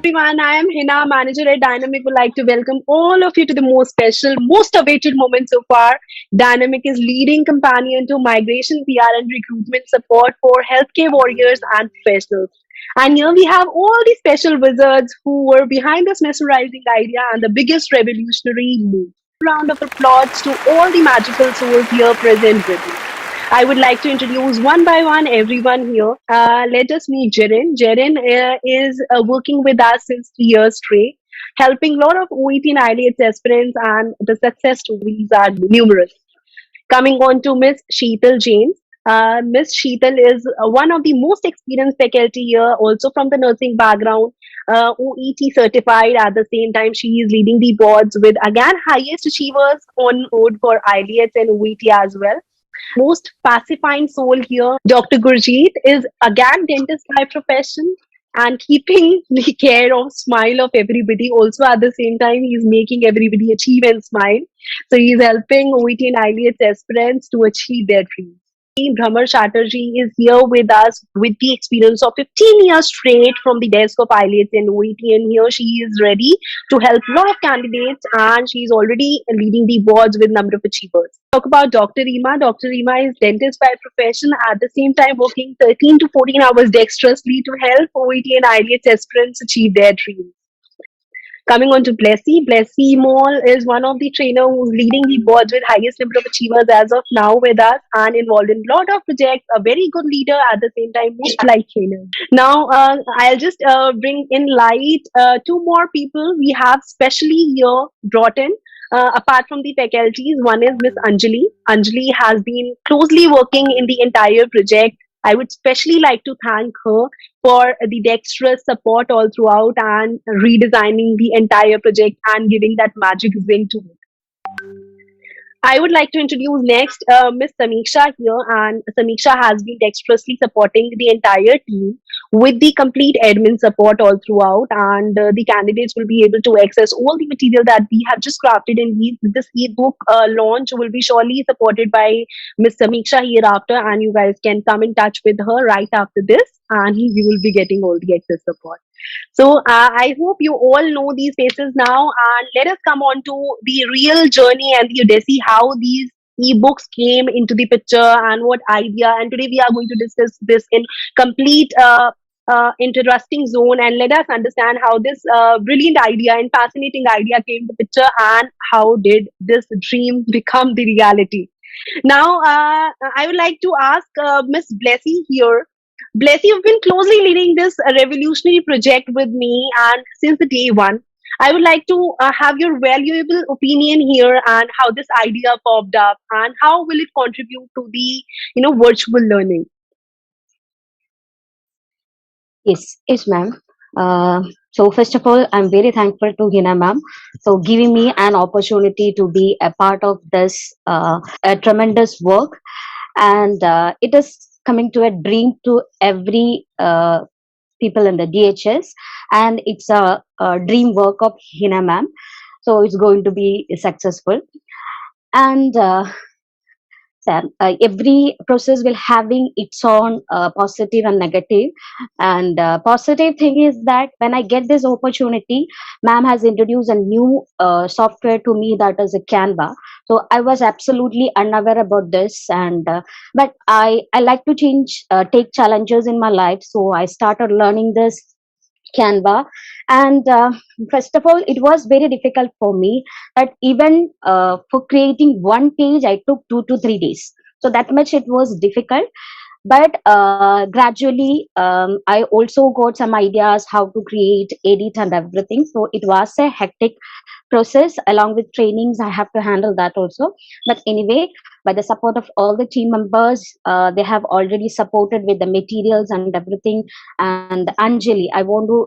everyone. I am Hina, manager at Dynamic. Would like to welcome all of you to the most special, most awaited moment so far. Dynamic is leading companion to migration, PR, and recruitment support for healthcare warriors and professionals. And here we have all the special wizards who were behind this mesmerizing idea and the biggest revolutionary move. Round of applause to all the magical souls here present with me. I would like to introduce one by one everyone here. Let us meet Jaren. Jaren is working with us since 3 years straight, helping a lot of OET and IELTS aspirants, and the success stories are numerous. Coming on to Miss Sheetal Jain. Miss Sheetal is one of the most experienced faculty here, also from the nursing background, OET certified. At the same time, she is leading the boards with again highest achievers on board for IELTS and OET as well. Most pacifying soul here, Dr. Gurjeet, is again dentist by profession and keeping the care of smile of everybody. Also, at the same time, he's making everybody achieve and smile. So he's helping OET and IELTS aspirants to achieve their dreams. 𝗘-𝗯𝗏 𝗪𝗏 is here with us with the experience of 15 years straight from the desk of IELTS and OET, and here she is ready to help a lot of candidates, and she's already leading the boards with number of achievers. Talk about Dr. Reema. Dr. Reema is dentist by profession, at the same time working 13 to 14 hours dexterously to help OET and IELTS aspirants achieve their dreams. Coming on to 𝗘𝗂𝗡. 𝗘𝗂𝗡 Mall is one of the trainer who's leading the boards with highest number of achievers as of now with us and involved in a lot of projects. A very good leader, at the same time most polite trainer. Now I'll just bring in light two more people we have specially here brought in. Apart from the faculties, one is Miss Anjali. Anjali has been closely working in the entire project. I would especially like to thank her for the dexterous support all throughout and redesigning the entire project and giving that magic zing to it. I would like to introduce next Miss Samiksha here, and Samiksha has been dexterously supporting the entire team with the complete admin support all throughout, and the candidates will be able to access all the material that we have just crafted in this ebook launch will be surely supported by Miss Samiksha hereafter, and you guys can come in touch with her right after this, and you will be getting all the access support. So I hope you all know these faces now, and let us come on to the real journey and the odyssey, how these ebooks came into the picture and what idea. And today we are going to discuss this in complete interesting zone, and let us understand how this brilliant idea and fascinating idea came to picture and how did this dream become the reality. Now I would like to ask Miss 𝗘𝗂𝗡 here. 𝗘𝗂𝗡, you've been closely leading this revolutionary project with me and since the day one. I would like to have your valuable opinion here and how this idea popped up and how will it contribute to the virtual learning. Yes, ma'am. So first of all, I'm very thankful to Hina ma'am for giving me an opportunity to be a part of this a tremendous work, and it is coming to a dream to every people in the DHS, and it's a dream work of Hina ma'am. So it's going to be successful, and every process will having its own positive and negative, and positive thing is that when I get this opportunity, ma'am has introduced a new software to me, that is a Canva. So I was absolutely unaware about this, and but I like to take challenges in my life, so I started learning this Canva. And first of all, it was very difficult for me that even for creating one page I took 2 to 3 days, so that much it was difficult. But gradually I also got some ideas how to create, edit and everything, so it was a hectic process. Along with trainings I have to handle that also, but anyway, by the support of all the team members, they have already supported with the materials and everything. And Anjali, I want to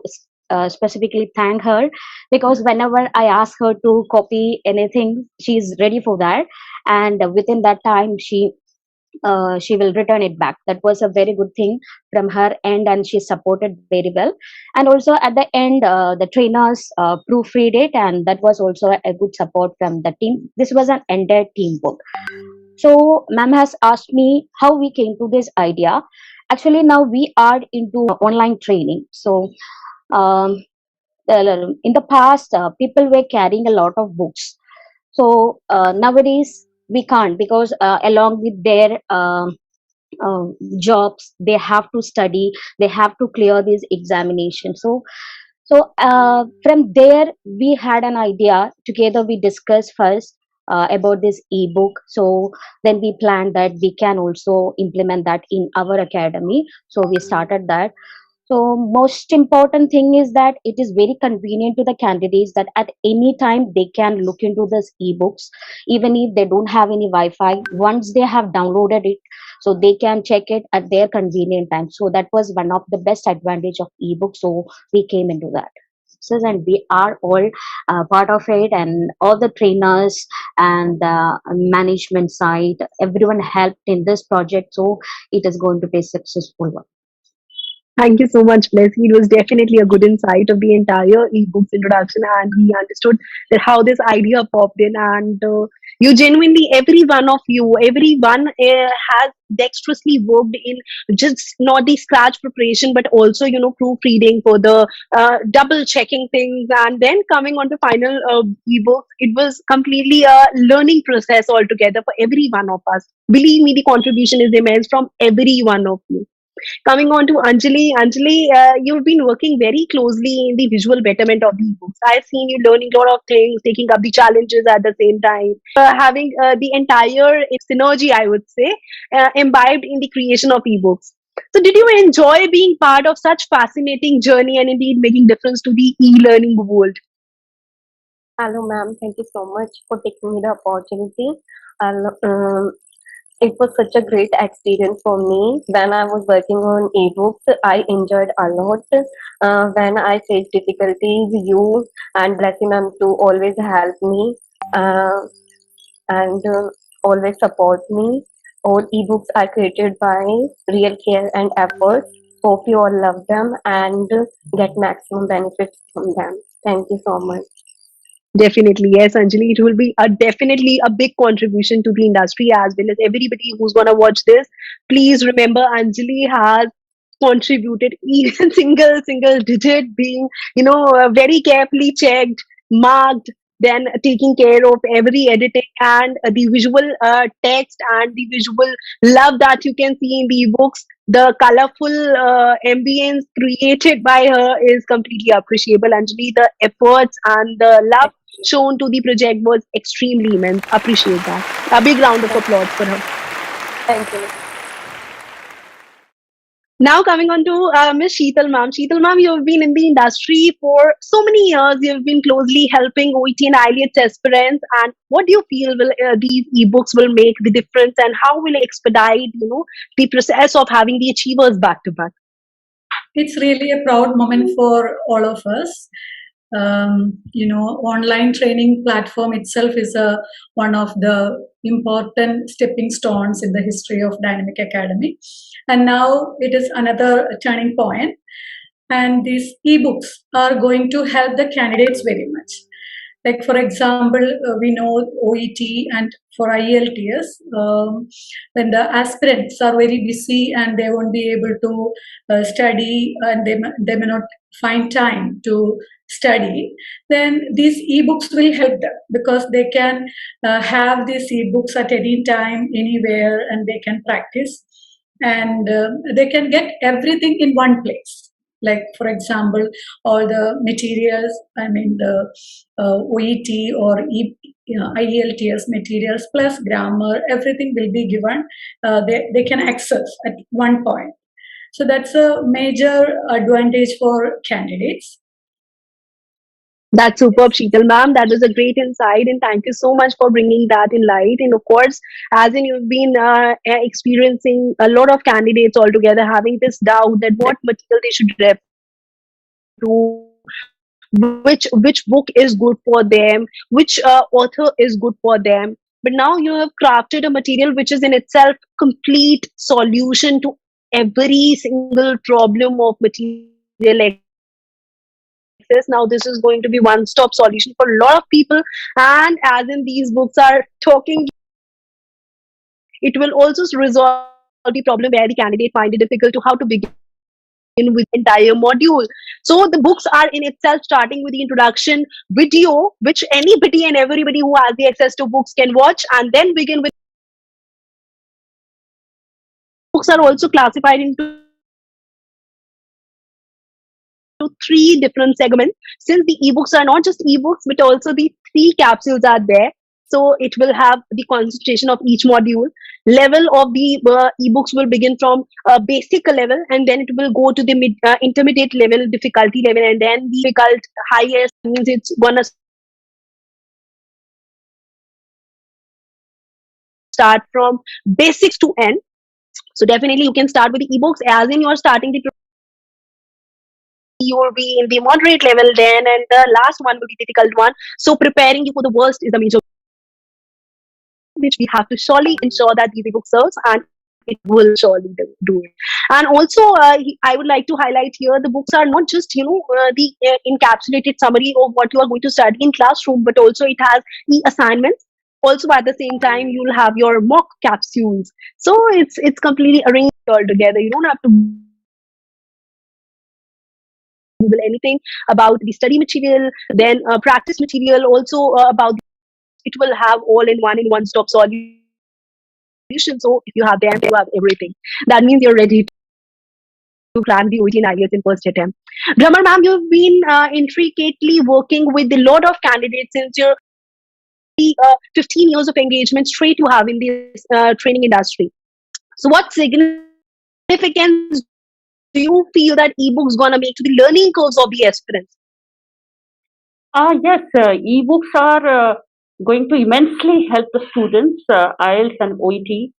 specifically thank her, because whenever I ask her to copy anything, she is ready for that, and within that time she will return it back. That was a very good thing from her end, and she supported very well. And also at the end, the trainers proofread it, and that was also a good support from the team. This was an entire teamwork. So ma'am has asked me how we came to this idea. Actually, now we are into online training. So In the past, people were carrying a lot of books. So nowadays we can't, because along with their uh, jobs, they have to study, they have to clear these examinations. So from there we had an idea together. We discussed first about this ebook. So then we planned that we can also implement that in our academy. So we started that. So most important thing is that it is very convenient to the candidates that at any time they can look into this ebooks, even if they don't have any Wi-Fi. Once they have downloaded it, so they can check it at their convenient time. So that was one of the best advantage of ebook. So we came into that. So, and we are all part of it, and all the trainers and the management side, everyone helped in this project. So it is going to be a successful one. Thank you so much, Leslie. It was definitely a good insight of the entire ebooks introduction, and we understood that how this idea popped in. And you genuinely, every one of you, everyone has dexterously worked in just not the scratch preparation, but also proofreading for the double checking things, and then coming on to final ebook. It was completely a learning process altogether for every one of us. Believe me, the contribution is immense from every one of you. Coming on to Anjali, you've been working very closely in the visual betterment of the ebooks. I've seen you learning a lot of things, taking up the challenges at the same time, having the entire synergy, I would say, imbibed in the creation of ebooks. So, did you enjoy being part of such fascinating journey and indeed making difference to the e-learning world? Hello, ma'am. Thank you so much for taking me the opportunity. And it was such a great experience for me. When I was working on ebooks, I enjoyed a lot. When I faced difficulties, you and Blessing ma'am to always help me and always support me. All ebooks are created by real care and effort. Hope you all love them and get maximum benefits from them. Thank you so much. Definitely, yes, Anjali. It will be definitely a big contribution to the industry as well as everybody who's gonna watch this. Please remember, Anjali has contributed even single digit, being very carefully checked, marked, then taking care of every editing and the visual text and the visual love that you can see in the books. The colorful ambience created by her is completely appreciable. Anjali, the efforts and the love shown to the project was extremely immense. Appreciate that. A big round of applause for her. Thank you. Now coming on to Miss Sheetal ma'am. Sheetal ma'am, you've been in the industry for so many years. You've been closely helping OET and IELTS aspirants. And what do you feel will these ebooks will make the difference, and how will it expedite the process of having the achievers back to back? It's really a proud moment for all of us. Online training platform itself is one of the important stepping stones in the history of Dynamic Academy, and now it is another turning point. And these ebooks are going to help the candidates very much. Like for example, we know OET and for IELTS, when the aspirants are very busy and they won't be able to study, and they may not find time to study, then these ebooks will help them, because they can have these ebooks at any time, anywhere, and they can practice, and they can get everything in one place. Like for example, all the materials, I mean the OET or IELTS materials plus grammar, everything will be given. They can access at one point. So that's a major advantage for candidates. That's superb, Sheetal ma'am. That was a great insight, and thank you so much for bringing that in light. And of course, as in you've been experiencing a lot of candidates altogether having this doubt that what material they should refer to, which book is good for them, which author is good for them. But now you have crafted a material which is in itself complete solution to every single problem of material access. Now this is going to be one stop solution for a lot of people, and as in these books are talking, it will also resolve the problem where the candidate find it difficult to how to begin in with entire module. So the books are in itself starting with the introduction video, which anybody and everybody who has the access to books can watch, and then begin with books are also classified into three different segments. Since the ebooks are not just ebooks, but also the three capsules are there. So it will have the concentration of each module. Level of the ebooks will begin from basic level, and then it will go to the intermediate level, difficulty level, and then the difficult highest means it's gonna start from basics to end. So definitely you can start with the ebooks as in you're starting the you will be in the moderate level then, and the last one will be difficult one. So preparing you for the worst is the major which we have to surely ensure that the book serves, and it will surely do it. And also I would like to highlight here, the books are not just the encapsulated summary of what you are going to study in classroom, but also it has assignments. Also at the same time you'll have your mock capsules, so it's completely arranged all together. You don't have to Google anything about the study material, then practice material, also about it will have all in one stop solution. So if you have them, you have everything. That means you're ready to cram the OET and IELTS in first attempt. Brahma ma'am, you've been intricately working with a lot of candidates since your 15 years of engagement straight you have in this training industry. So what significance do you feel that ebooks gonna make to the learning curves of the aspirants? Yes, ebooks are going to immensely help the students, IELTS and OET,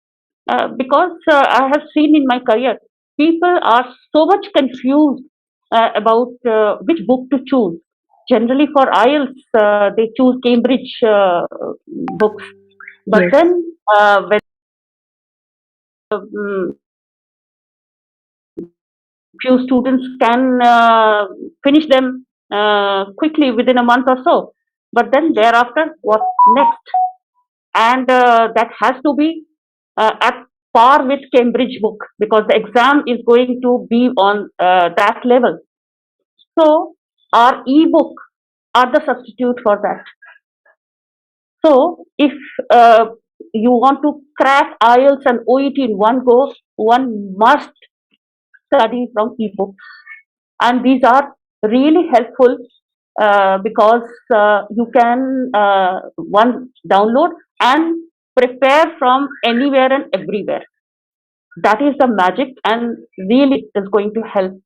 because I have seen in my career, people are so much confused about which book to choose. Generally, for IELTS, they choose Cambridge books, but Yes. then when few students can finish them quickly within a month or so, but then thereafter, what next? And that has to be at par with Cambridge book, because the exam is going to be on that level. So our ebook are the substitute for that. So if you want to crack IELTS and OET in one go, one must study from ebooks, and these are really helpful because you can one download and prepare from anywhere and everywhere. That is the magic, and really is going to help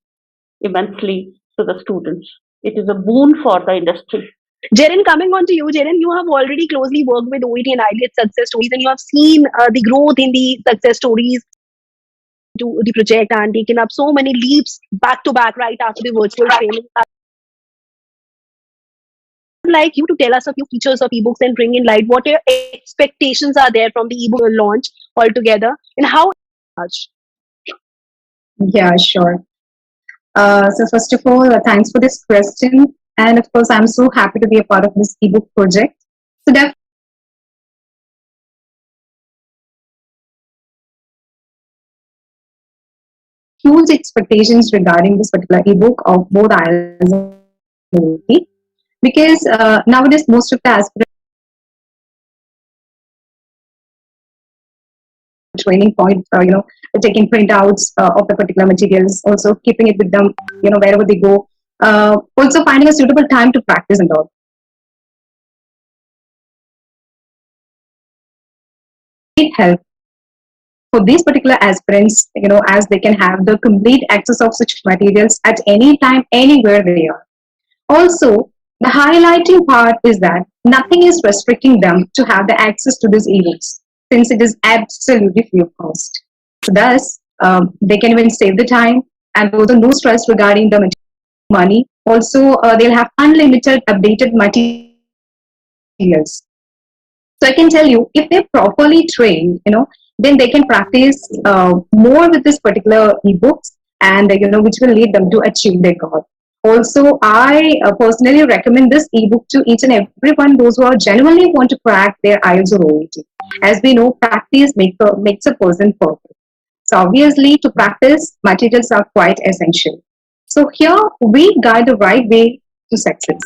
immensely to the students. It is a boon for the industry. Jaren, coming on to you, Jaren, you have already closely worked with OET and IELTS success stories, and you have seen the growth in the success stories to the project and taken up so many leaps back to back right after the virtual training. I would like you to tell us a few features of ebooks and bring in light what your expectations are there from the ebook launch altogether, and how much. Yeah, sure. So first of all, thanks for this question. And of course, I'm so happy to be a part of this ebook project. So definitely huge expectations regarding this particular ebook of both IELTS and OET, because nowadays most of the aspirants training point, taking printouts of the particular materials, also keeping it with them, wherever they go. Also finding a suitable time to practice and all. It helps for these particular aspirants, as they can have the complete access of such materials at any time, anywhere they are. Also, the highlighting part is that nothing is restricting them to have the access to these ebooks, since it is absolutely free of cost. So thus, they can even save the time, and also no stress regarding the money. Also, they'll have unlimited updated materials. So I can tell you, if they're properly trained, then they can practice more with this particular ebooks, and which will lead them to achieve their goal. Also, I personally recommend this ebook to each and everyone, those who are genuinely want to crack their IELTS or OET. As we know, practice makes a person perfect. So obviously, to practice, materials are quite essential. So here we guide the right way to success.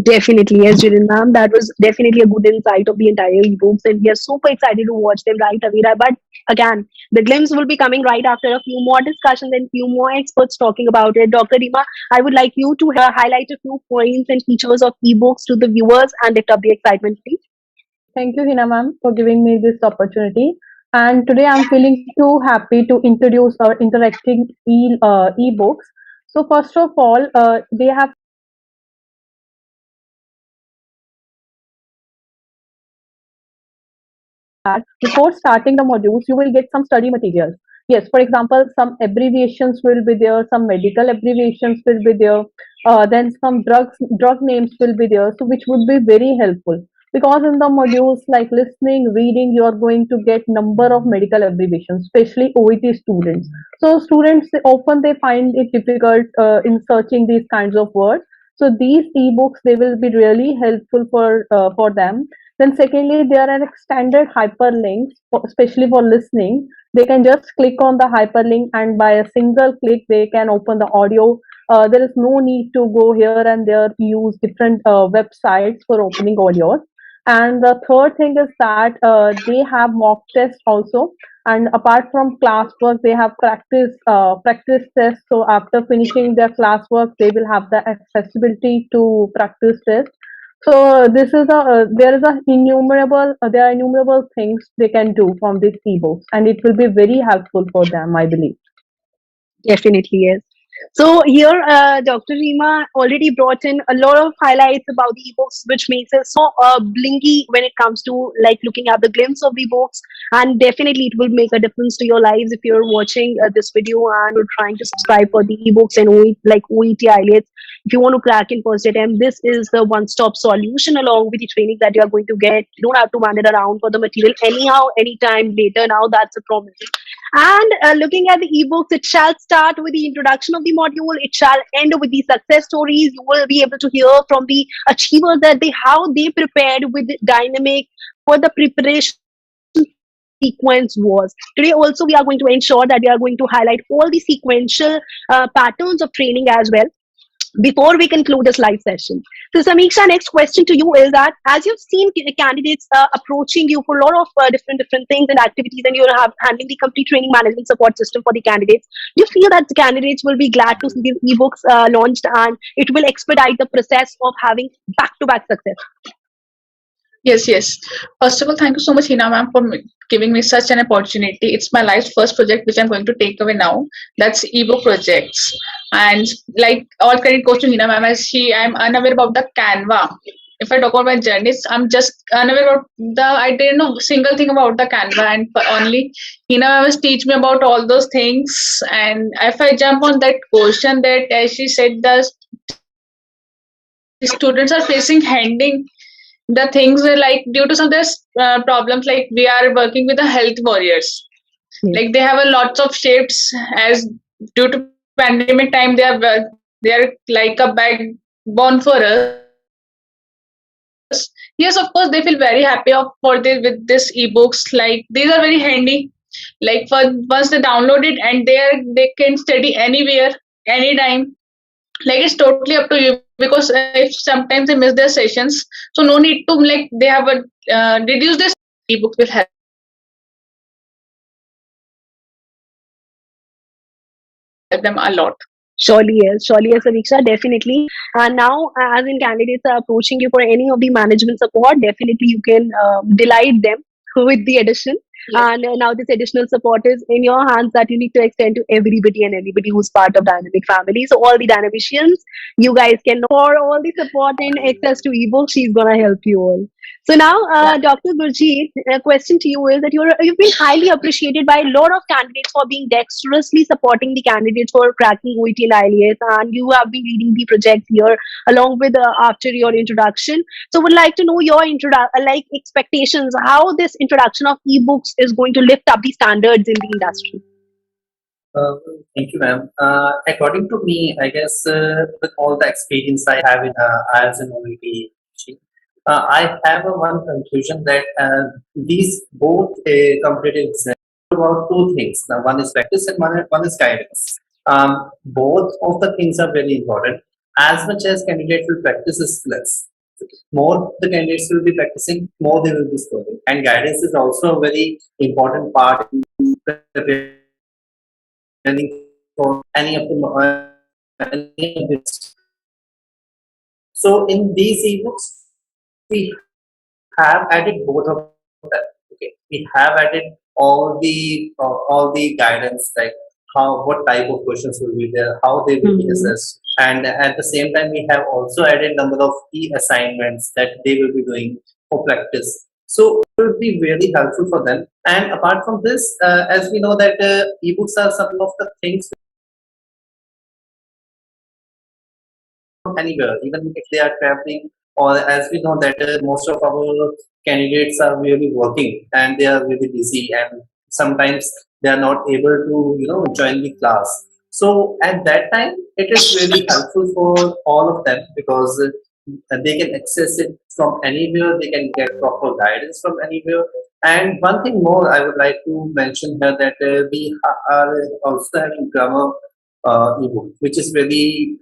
Definitely, yes, Jiren ma'am. That was definitely a good insight of the entire ebooks, and we are super excited to watch them right away. But again, the glimpse will be coming right after a few more discussions and few more experts talking about it. Dr. Rima, I would like you to highlight a few points and features of ebooks to the viewers and lift up the excitement, please. Thank you, Hina ma'am, for giving me this opportunity. And today I'm feeling too happy to introduce our interacting e-books. So first of all, they have that before starting the modules, you will get some study materials. Yes, for example, some abbreviations will be there, some medical abbreviations will be there, then some drug names will be there, so which would be very helpful. Because in the modules like listening, reading, you are going to get number of medical abbreviations, especially OET students. So students often they find it difficult in searching these kinds of words. So these ebooks they will be really helpful for them. Then secondly, there are extended hyperlinks, especially for listening. They can just click on the hyperlink and by a single click, they can open the audio. There is no need to go here and there, use different websites for opening audios. And the third thing is that they have mock tests also. And apart from classwork, they have practice tests. So after finishing their classwork, they will have the accessibility to practice tests. So this is there are innumerable things they can do from these ebooks, and it will be very helpful for them, I believe. Definitely, yes. So here, Dr. Rima already brought in a lot of highlights about the ebooks, which makes us so blinky when it comes to like looking at the glimpse of the books. And definitely, it will make a difference to your lives if you're watching this video and you're trying to subscribe for the ebooks and OET IELTS. If you want to crack in first attempt, this is the one-stop solution along with the training that you are going to get. You don't have to wander around for the material anyhow, anytime later. Now that's a promise. And looking at the ebooks, it shall start with the introduction of the module. It shall end with the success stories. You will be able to hear from the achievers that how they prepared with dynamic for the preparation sequence was. Today also we are going to ensure that we are going to highlight all the sequential patterns of training as well before we conclude this live session. So Samiksha, next question to you is that as you've seen candidates approaching you for a lot of different things and activities, and you're handling the complete training management support system for the candidates, do you feel that the candidates will be glad to see these ebooks launched and it will expedite the process of having back-to-back success? Yes, yes. First of all, thank you so much, Hina ma'am, for giving me such an opportunity. It's my life's first project, which I'm going to take away now. That's ebook projects. And like all credit goes to Hina ma'am, as I'm unaware about the Canva. If I talk about my journeys, I'm just unaware about I didn't know a single thing about the Canva, and only Hina ma'am was teach me about all those things. And if I jump on that question that, as she said, the students are facing handing the things like due to some of these problems, like we are working with the health warriors. Like they have a lots of shifts as due to pandemic time, they are like a backbone for us. Yes, of course, they feel very happy with this ebooks. Like these are very handy. Like once they download it and they can study anywhere, anytime. Like it's totally up to you, because if sometimes they miss their sessions, so no need to like they have a reduce this ebooks will help them a lot. Surely yes, Samiksha, definitely. And now, as in candidates are approaching you for any of the management support, definitely you can delight them with the addition. Yes. And now this additional support is in your hands that you need to extend to everybody and anybody who's part of Dynamic family. So all the Dynamicians, you guys can for all the support and access to ebooks, she's gonna help you all. So now, Dr. Gurjeet, a question to you is that you've been highly appreciated by a lot of candidates for being dexterously supporting the candidates for cracking OET and IELTS, and you have been leading the project here along with after your introduction. So, would like to know your expectations, how this introduction of ebooks is going to lift up the standards in the industry. Thank you, ma'am. According to me, I guess with all the experience I have in IELTS and OET, I have one conclusion that these both competitive exams about two things. Now, one is practice and one is guidance. Both of the things are very important. As much as candidate will practice skills, more the candidates will be practicing, more they will be scoring. And guidance is also a very important part in preparing for any of the so in these ebooks, we have added both of them. Okay, we have added all the guidance, like how what type of questions will be there, how they will be assessed, and at the same time we have also added number of key assignments that they will be doing for practice. So it will be really helpful for them. And apart from this, as we know that ebooks are some of the things from anywhere, even if they are traveling, or as we know that most of our candidates are really working and they are really busy, and sometimes they are not able to join the class. So at that time, it is really helpful for all of them because they can access it from anywhere. They can get proper guidance from anywhere. And one thing more I would like to mention here that are also having grammar ebook, which is really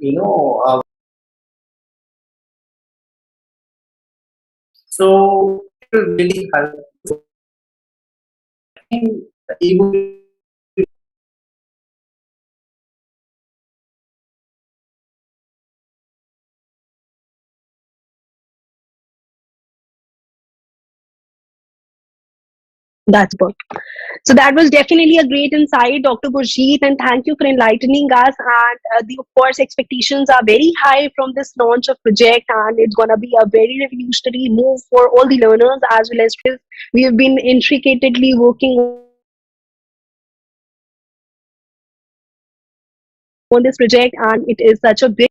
so it will really help. I think the ebook That's good. So that was definitely a great insight, Dr. Gurjeet, and thank you for enlightening us. And of course, expectations are very high from this launch of project, and it's gonna be a very revolutionary move for all the learners as well as we have been intricately working on this project, and it is such a big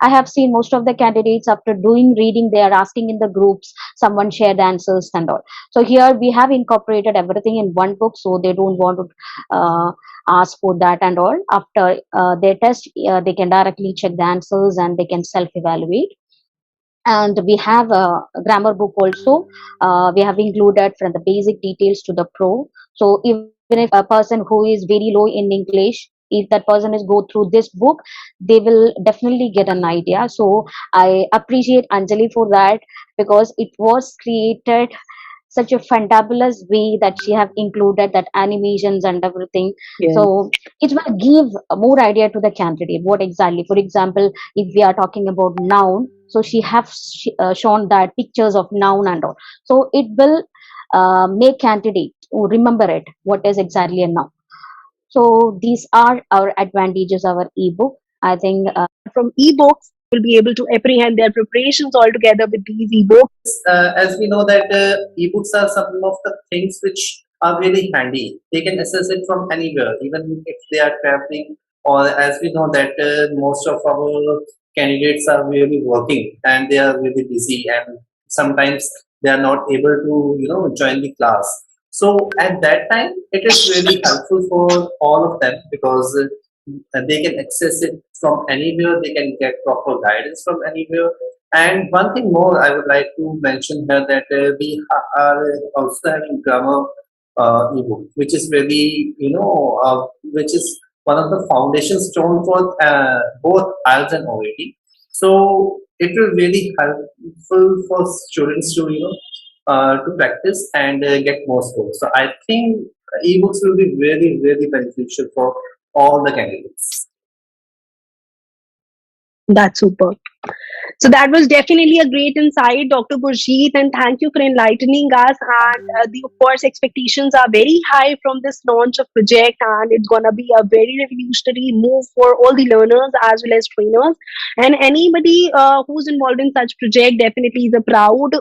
I have seen most of the candidates after doing reading, they are asking in the groups, someone share the answers and all. So here we have incorporated everything in one book, so they don't want to ask for that and all. After their test, they can directly check the answers and they can self-evaluate. And we have a grammar book also. We have included from the basic details to the pro. So even if a person who is very low in English, if that person is go through this book, they will definitely get an idea. So I appreciate Anjali for that, because it was created such a fantabulous way that she have included that animations and everything. Yes. So it will give more idea to the candidate what exactly. For example, if we are talking about noun, so she have shown that pictures of noun and all. So it will make candidate remember it what is exactly a noun. So these are our advantages of our ebook. I think From ebooks, will be able to apprehend their preparations all together with these ebooks. As we know that ebooks are some of the things which are really handy. They can access it from anywhere, even if they are traveling. Or as we know that most of our candidates are really working and they are really busy, and sometimes they are not able to join the class. So at that time, it is really helpful for all of them, because they can access it from anywhere. They can get proper guidance from anywhere. And one thing more I would like to mention here, that we are also having grammar ebook, which is really, which is one of the foundation stone for both IELTS and OET. So it will really helpful for students to practice and get more scores. So I think ebooks will be really, really beneficial for all the candidates. That's super. So that was definitely a great insight, Dr. Gurjeet, and thank you for enlightening us. And of course, expectations are very high from this launch of project, and it's gonna be a very revolutionary move for all the learners as well as trainers. And anybody who's involved in such project definitely is a proud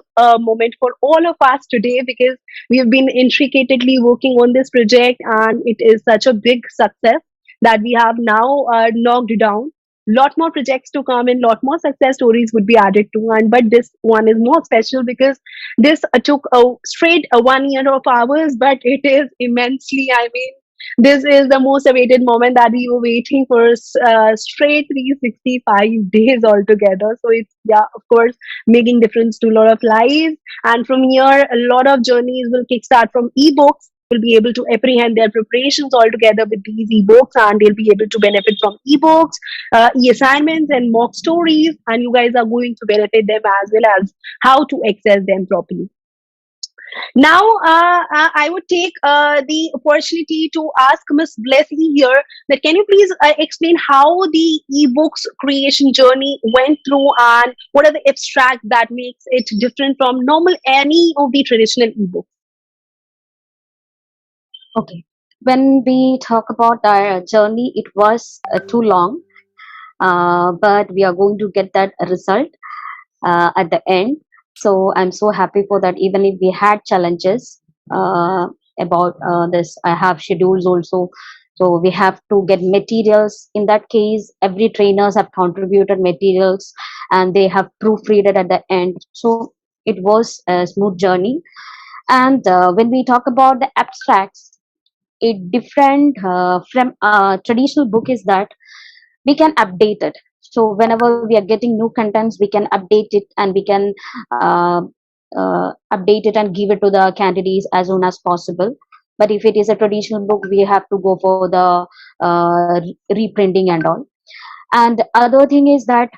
moment for all of us today, because we have been intricately working on this project, and it is such a big success that we have now knocked down. Lot more projects to come, and lot more success stories would be added to, and but this one is more special because this took a straight 1 year of ours, but it is immensely, I mean, this is the most awaited moment that we were waiting for straight 365 days altogether. So it's, yeah, of course, making difference to a lot of lives. And from here, a lot of journeys will kickstart from ebooks. Will be able to apprehend their preparations all together with these ebooks, and they'll be able to benefit from ebooks, e-assignments, and mock stories. And you guys are going to benefit them as well as how to access them properly. Now, I would take the opportunity to ask Ms. Blessy here that can you please explain how the ebooks creation journey went through, and what are the abstract that makes it different from normal any of the traditional ebooks? okay. When we talk about our journey, it was too long, but we are going to get that result at the end. So I'm so happy for that. Even if we had challenges about this, I have schedules also. So we have to get materials. In that case, every trainers have contributed materials, and they have proofread it at the end. So it was a smooth journey. And when we talk about the abstracts, it different from a traditional book is that we can update it. So whenever we are getting new contents, we can update it, and we can uh, update it and give it to the candidates as soon as possible. But if it is a traditional book, we have to go for the reprinting and all. And other thing is that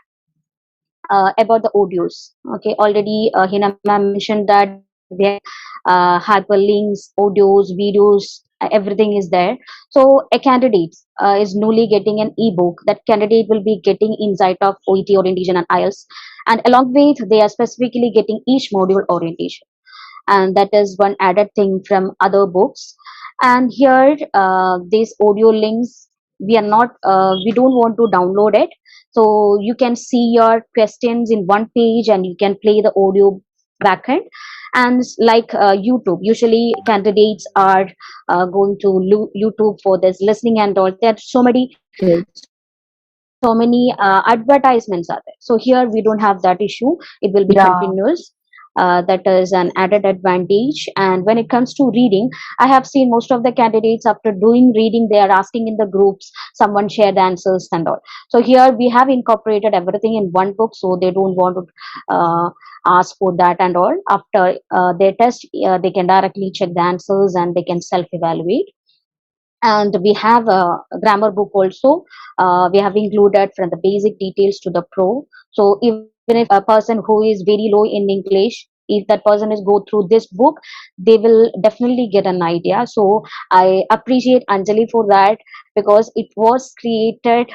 about the audios. Okay, already Hina ma'am mentioned that we have hyperlinks, audios, videos, everything is there. So a candidate is newly getting an ebook. That candidate will be getting insight of OET orientation and IELTS, and along with they are specifically getting each module orientation, and that is one added thing from other books. And here these audio links, we are not we don't want to download it, so you can see your questions in one page, and you can play the audio backend. And like YouTube, usually candidates are going to YouTube for this listening and all. There are Yes. so many advertisements are there. So here we don't have that issue. It will be Yeah. continuous. That is an added advantage. And when it comes to reading, I have seen most of the candidates after doing reading, they are asking in the groups, someone share the answers and all. So here we have incorporated everything in one book, so they don't want to ask for that and all. After their test, they can directly check the answers, and they can self-evaluate. And we have a grammar book also. We have included from the basic details to the pro. So even if a person who is very low in English, if that person is go through this book, they will definitely get an idea. So I appreciate Anjali for that, because it was created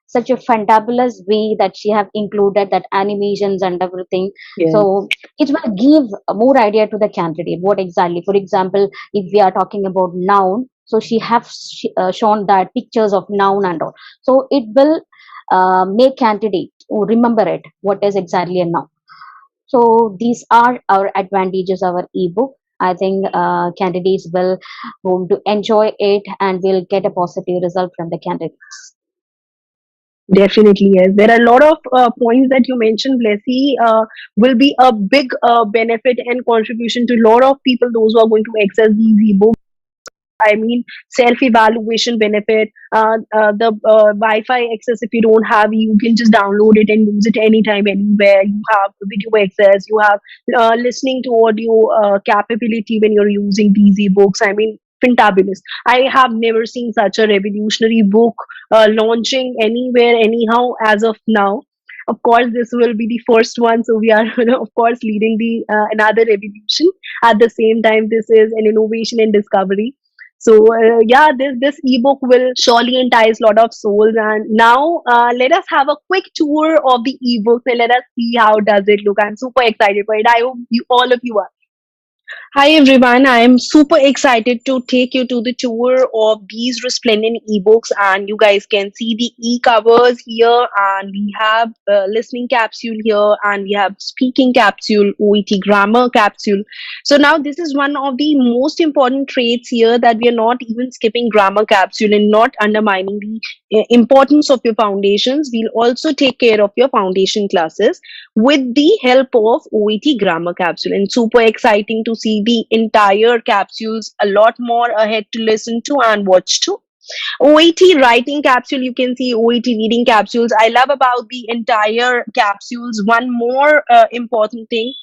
such a fantabulous way that she have included that animations and everything. Yes. So it will give more idea to the candidate what exactly. For example, if we are talking about noun, so she have shown that pictures of noun and all. So it will make candidate remember it what is exactly a noun. So these are our advantages of our ebook. I think candidates will going to enjoy it and will get a positive result from the candidates. Definitely, yes. There are a lot of points that you mentioned, Blessy, will be a big benefit and contribution to a lot of people, those who are going to access these ebooks. I mean, self-evaluation benefit, the Wi-Fi access. If you don't have, you can just download it and use it anytime, anywhere. You have video access. You have listening to audio capability when you're using these ebooks. I mean, fantabulous. I have never seen such a revolutionary book launching anywhere, anyhow, as of now. Of course, this will be the first one, so we are, of course, leading the another revolution. At the same time, this is an innovation and discovery. So yeah, this ebook will surely entice a lot of souls. And now let us have a quick tour of the ebooks and let us see how does it look. I'm super excited for it. I hope you all of you are. Hi everyone, I am super excited to take you to the tour of these resplendent ebooks, and you guys can see the e-covers here, and we have listening capsule here, and we have speaking capsule, OET grammar capsule. So now this is one of the most important traits here, that we are not even skipping grammar capsule and not undermining the importance of your foundations. We'll also take care of your foundation classes with the help of OET grammar capsule, and super exciting to see the entire capsules, a lot more ahead to listen to and watch to. OET writing capsule, you can see OET reading capsules. I love about the entire capsules. One more important thing,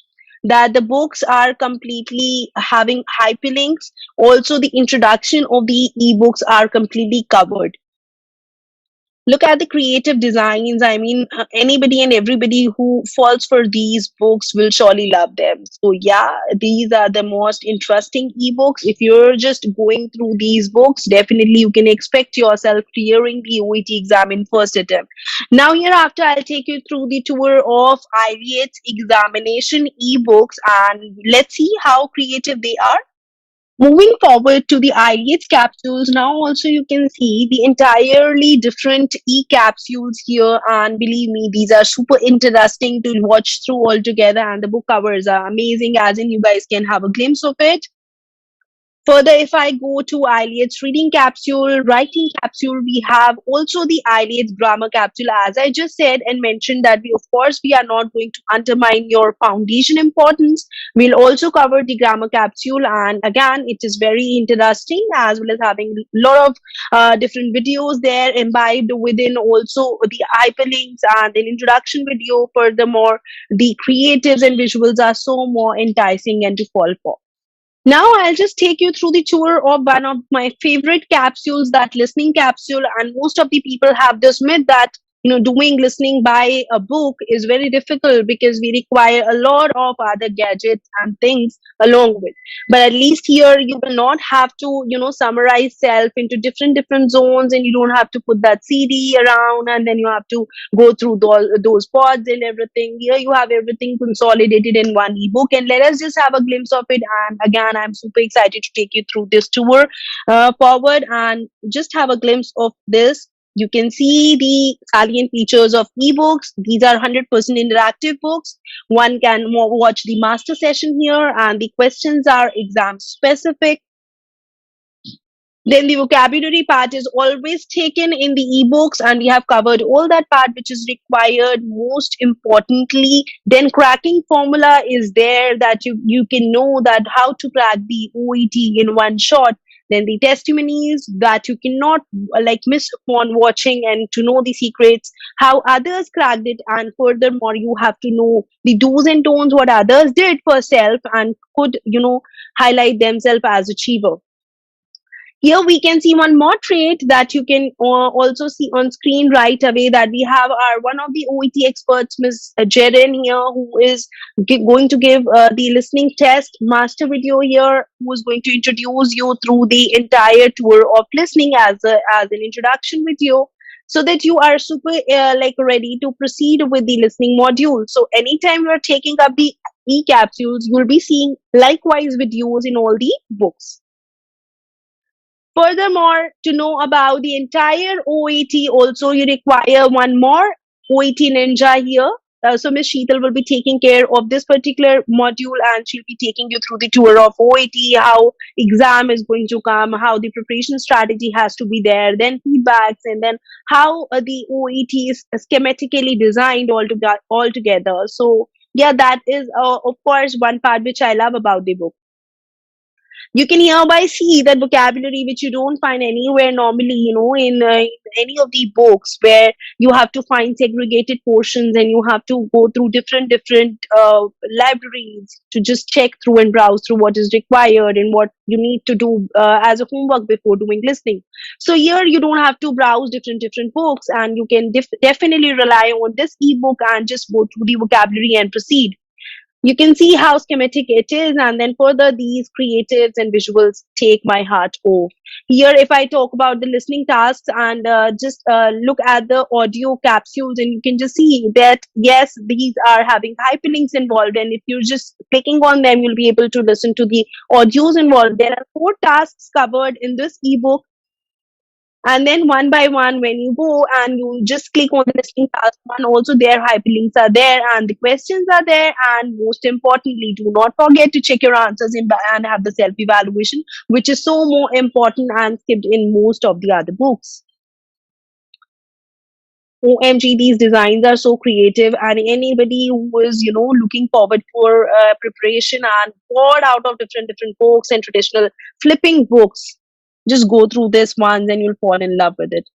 that the books are completely having hyperlinks. Also, the introduction of the ebooks are completely covered. Look at the creative designs. I mean, anybody and everybody who falls for these books will surely love them. So yeah, these are the most interesting ebooks. If you're just going through these books, definitely you can expect yourself clearing the OET exam in first attempt. Now hereafter, I'll take you through the tour of IELTS examination ebooks, and let's see how creative they are. Moving forward to the IELTS capsules, now also you can see the entirely different e-capsules here, and believe me, these are super interesting to watch through all together, and the book covers are amazing, as in you guys can have a glimpse of it. Further, if I go to IELTS reading capsule, writing capsule, we have also the IELTS grammar capsule. As I just said and mentioned, that we, of course, we are not going to undermine your foundation importance. We'll also cover the grammar capsule, and again, it is very interesting, as well as having a lot of different videos there imbibed within, also the hyperlinks and an introduction video. Furthermore, the creatives and visuals are so more enticing and to fall for. Now I'll just take you through the tour of one of my favorite capsules, that listening capsule. And most of the people have this myth that doing listening by a book is very difficult, because we require a lot of other gadgets and things along with. But at least here you will not have to summarize self into different zones, and you don't have to put that CD around, and then you have to go through those pods and everything. Here you have everything consolidated in one ebook, and let us just have a glimpse of it. And again, I'm super excited to take you through this tour forward, and just have a glimpse of this. You can see the salient features of ebooks. These are 100% interactive books. One can watch the master session here, and the questions are exam specific. Then the vocabulary part is always taken in the ebooks, and we have covered all that part which is required. Most importantly, then cracking formula is there, that you can know that how to crack the OET in one shot. Then the testimonies, that you cannot miss upon watching, and to know the secrets, how others cracked it. And furthermore, you have to know the do's and don'ts, what others did for self and could highlight themselves as achiever. Here we can see one more trait that you can also see on screen right away, that we have our one of the OET experts, Ms. Jeren here, who is going to give the listening test master video here, who is going to introduce you through the entire tour of listening as an introduction video, so that you are super like ready to proceed with the listening module. So anytime you are taking up the e-capsules, you'll be seeing likewise videos in all the books. Furthermore, to know about the entire OET, also you require one more OET ninja here. So Ms. Sheetal will be taking care of this particular module, and she'll be taking you through the tour of OET, how exam is going to come, how the preparation strategy has to be there, then feedbacks, and then how the OET is schematically designed altogether. So yeah, that is of course one part which I love about the book. You can hereby see that vocabulary which you don't find anywhere normally, in any of the books, where you have to find segregated portions and you have to go through different libraries to just check through and browse through what is required and what you need to do as a homework before doing listening. So here you don't have to browse different books, and you can definitely rely on this ebook and just go through the vocabulary and proceed. You can see how schematic it is, and then further these creatives and visuals take my heart off. Here, if I talk about the listening tasks and just look at the audio capsules, and you can just see that yes, these are having hyperlinks involved, and if you're just clicking on them, you'll be able to listen to the audios involved. There are 4 tasks covered in this ebook, and then one by one, when you go and you just click on the listening task one, also their hyperlinks are there and the questions are there. And most importantly, do not forget to check your answers and have the self-evaluation, which is so more important and skipped in most of the other books. OMG, these designs are so creative, and anybody who is, looking forward for preparation and poured out of different books and traditional flipping books, just go through this once and you'll fall in love with it.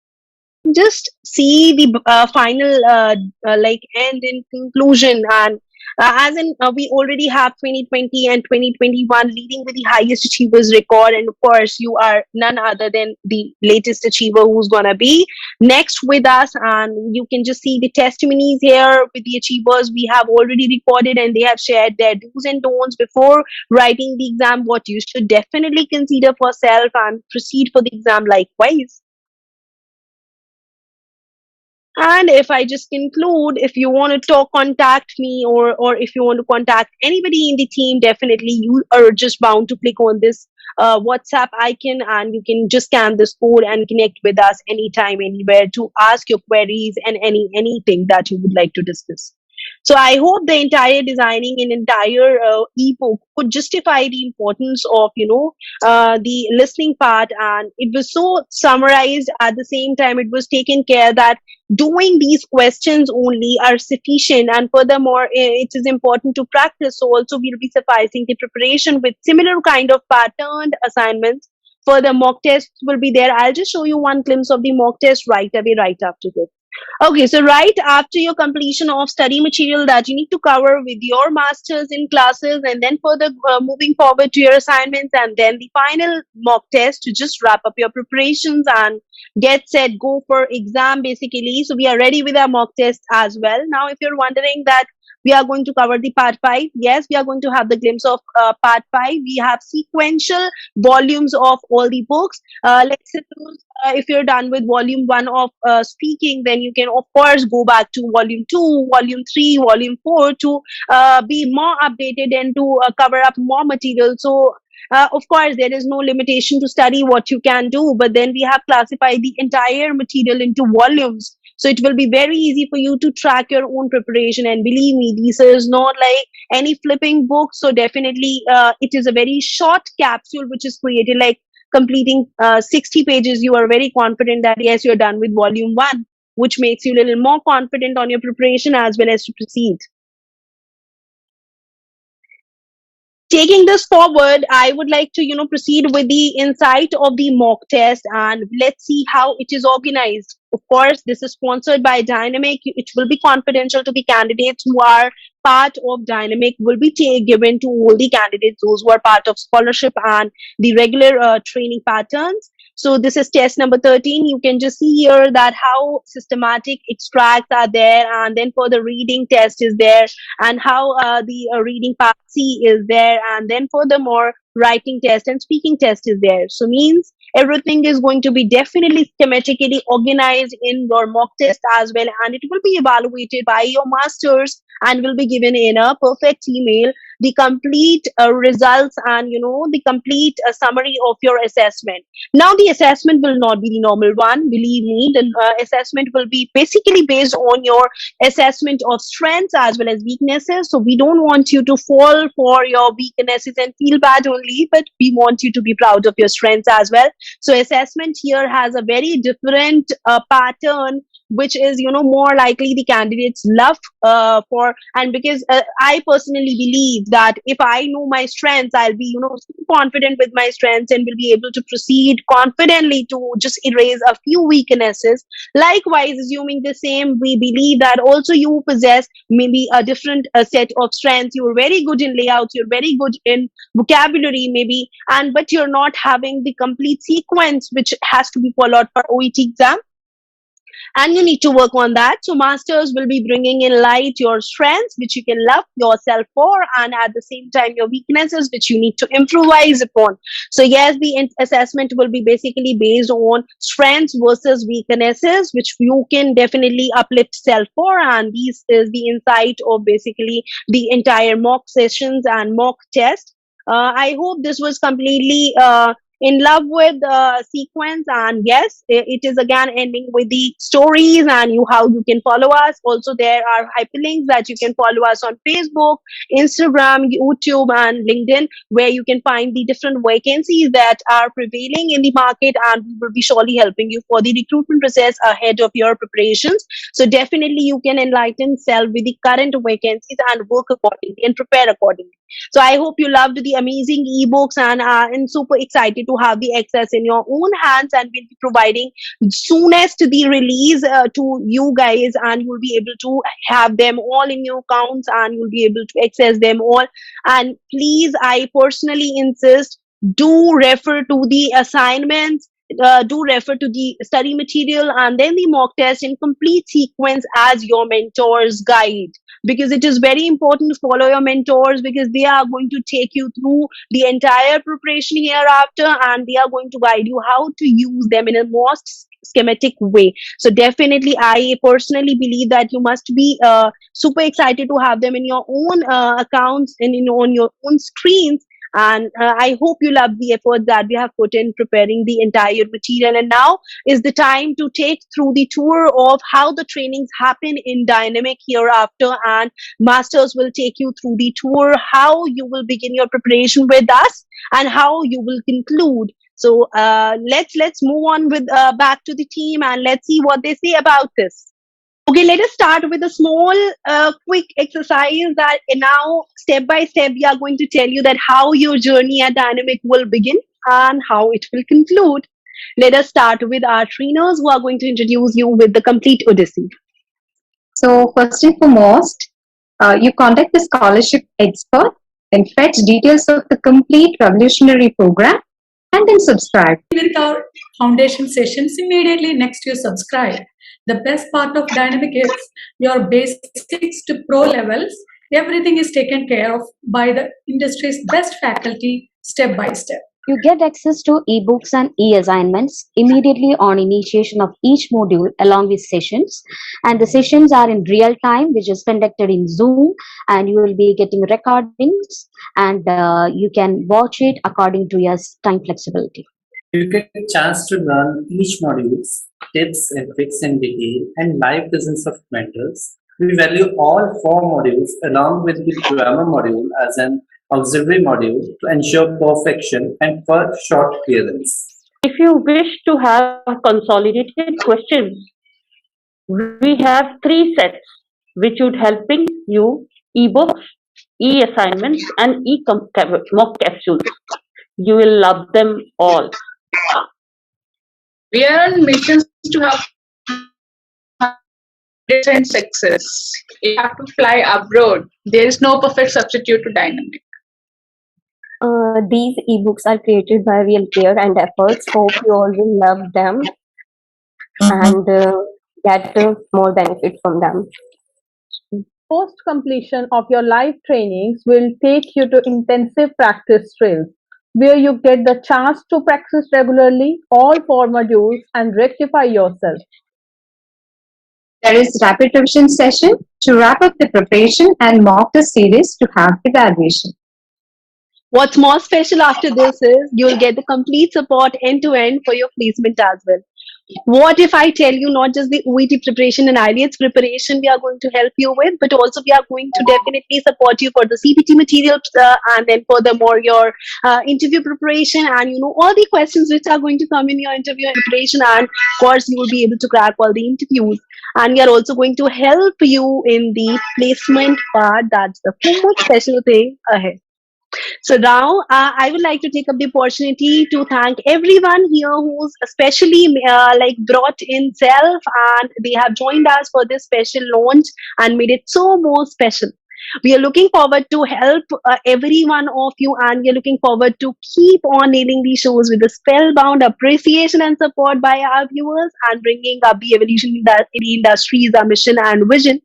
Just see the final end in conclusion, and as in we already have 2020 and 2021 leading with the highest achievers record, and of course you are none other than the latest achiever who's gonna be next with us. And you can just see the testimonies here with the achievers we have already recorded, and they have shared their do's and don'ts before writing the exam, what you should definitely consider for self and proceed for the exam likewise. And if I just conclude, if you want to contact me, or if you want to contact anybody in the team, definitely you are just bound to click on this WhatsApp icon, and you can just scan this code and connect with us anytime, anywhere to ask your queries and anything that you would like to discuss. So I hope the entire designing an entire ebook could justify the importance of, the listening part. And it was so summarized. At the same time, it was taken care that doing these questions only are sufficient. And furthermore, it is important to practice. So also we'll be sufficing the preparation with similar kind of patterned assignments. Further mock tests will be there. I'll just show you one glimpse of the mock test right away, right after this. Okay, so right after your completion of study material that you need to cover with your masters in classes, and then further moving forward to your assignments, and then the final mock test to just wrap up your preparations and get set, go for exam basically. So we are ready with our mock test as well. Now, if you're wondering that we are going to cover the part 5, yes, we are going to have the glimpse of part 5. We have sequential volumes of all the books. Let's suppose if you're done with volume 1 of speaking, then you can of course go back to volume 2, volume 3, volume 4 to be more updated and to cover up more material. So of course, there is no limitation to study what you can do, but then we have classified the entire material into volumes. So it will be very easy for you to track your own preparation. And believe me, this is not like any flipping book. So definitely it is a very short capsule which is created, like completing 60 pages. You are very confident that yes, you're done with volume 1, which makes you a little more confident on your preparation as well as to proceed. Taking this forward, I would like to, proceed with the insight of the mock test, and let's see how it is organized. Of course, this is sponsored by Dynamic. It will be confidential to the candidates who are part of Dynamic, will be given to all the candidates, those who are part of scholarship and the regular training patterns. So this is test number 13. You can just see here that how systematic extracts are there, and then for the reading test is there, and how the reading part C is there, and then furthermore writing test and speaking test is there. So means everything is going to be definitely schematically organized in your mock test as well, and it will be evaluated by your masters and will be given in a perfect email the complete results and the complete summary of your assessment. Now the assessment will not be the normal one, believe me. The assessment will be basically based on your assessment of strengths as well as weaknesses. So we don't want you to fall for your weaknesses and feel bad only, but we want you to be proud of your strengths as well. So assessment here has a very different pattern, which is more likely the candidates love for. And because I personally believe that if I know my strengths, I'll be so confident with my strengths and will be able to proceed confidently to just erase a few weaknesses. Likewise, assuming the same, we believe that also you possess maybe a different set of strengths. You're very good in layouts, you're very good in vocabulary maybe, but you're not having the complete sequence which has to be followed for OET exam, and you need to work on that. So masters will be bringing in light your strengths, which you can love yourself for, and at the same time your weaknesses, which you need to improvise upon. So yes, the assessment will be basically based on strengths versus weaknesses, which you can definitely uplift self for, and this is the insight of basically the entire mock sessions and mock test. I hope this was completely in love with the sequence, and yes, it is again ending with the stories and how you can follow us. Also, there are hyperlinks that you can follow us on Facebook, Instagram, YouTube, and LinkedIn, where you can find the different vacancies that are prevailing in the market, and we will be surely helping you for the recruitment process ahead of your preparations. So definitely you can enlighten self with the current vacancies and work accordingly and prepare accordingly. So I hope you loved the amazing ebooks and super excited to have the access in your own hands, and we'll be providing soonest the release to you guys, and you'll be able to have them all in your accounts and you'll be able to access them all. And please, I personally insist, do refer to the assignments, do refer to the study material and then the mock test in complete sequence as your mentor's guide, because it is very important to follow your mentors, because they are going to take you through the entire preparation hereafter, and they are going to guide you how to use them in a most schematic way. So definitely I personally believe that you must be super excited to have them in your own accounts and on your own screens. And I hope you love the effort that we have put in preparing the entire material. And now is the time to take through the tour of how the trainings happen in Dynamic hereafter, and masters will take you through the tour, how you will begin your preparation with us and how you will conclude. So let's move on with back to the team, and let's see what they say about this. Okay, let us start with a small, quick exercise that now, step by step, we are going to tell you that how your journey at Dynamic will begin and how it will conclude. Let us start with our trainers who are going to introduce you with the complete Odyssey. So first and foremost, you contact the scholarship expert, then fetch details of the complete revolutionary program, and then subscribe. With our foundation sessions, immediately next you subscribe. The best part of Dynamic is your basics to pro levels. Everything is taken care of by the industry's best faculty, step by step. You get access to ebooks and e-assignments immediately on initiation of each module along with sessions. And the sessions are in real time, which is conducted in Zoom, and you will be getting recordings, and you can watch it according to your time flexibility. You get a chance to learn each module's tips and tricks in detail and live presence of mentors. We value all 4 modules along with the grammar module as an auxiliary module to ensure perfection and for short clearance. If you wish to have consolidated questions, we have 3 sets which would helping you: ebooks, e-assignments, and e-mock capsules. You will love them all. We are on missions to have and success. You have to fly abroad. There is no perfect substitute to Dynamic. these ebooks are created by real care and efforts. Hope you all will love them and get more benefit from them. Post completion of your live trainings will take you to intensive practice drills where you get the chance to practice regularly all 4 modules and rectify yourself. There is rapid revision session to wrap up the preparation and mock the series to have evaluation. What's more special after this is you'll get the complete support end to end for your placement as well. What if I tell you not just the OET preparation and IELTS preparation we are going to help you with, but also we are going to definitely support you for the CPT materials and then furthermore your interview preparation and all the questions which are going to come in your interview preparation, and of course you will be able to crack all the interviews. And we are also going to help you in the placement part. That's the most special thing ahead. So now I would like to take up the opportunity to thank everyone here who's especially brought in self and they have joined us for this special launch and made it so more special. We are looking forward to help every one of you, and we are looking forward to keep on nailing these shows with the spellbound appreciation and support by our viewers and bringing up the evolution in the industry is our mission and vision.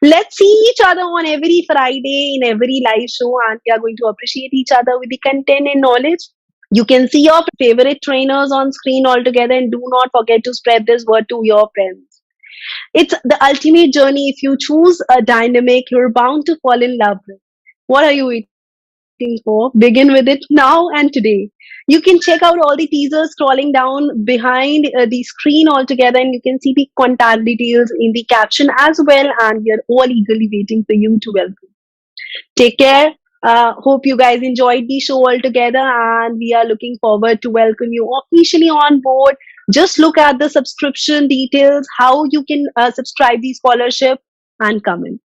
Let's see each other on every Friday in every live show, and we are going to appreciate each other with the content and knowledge. You can see your favorite trainers on screen altogether, and do not forget to spread this word to your friends. It's the ultimate journey. If you choose a dynamic, you're bound to fall in love with. What are you waiting for? Begin with it now and today. You can check out all the teasers scrolling down behind the screen altogether, and you can see the contact details in the caption as well, and we are all eagerly waiting for you to welcome. Take care. Hope you guys enjoyed the show altogether, and we are looking forward to welcome you officially on board. Just look at the subscription details, how you can subscribe the scholarship and come in.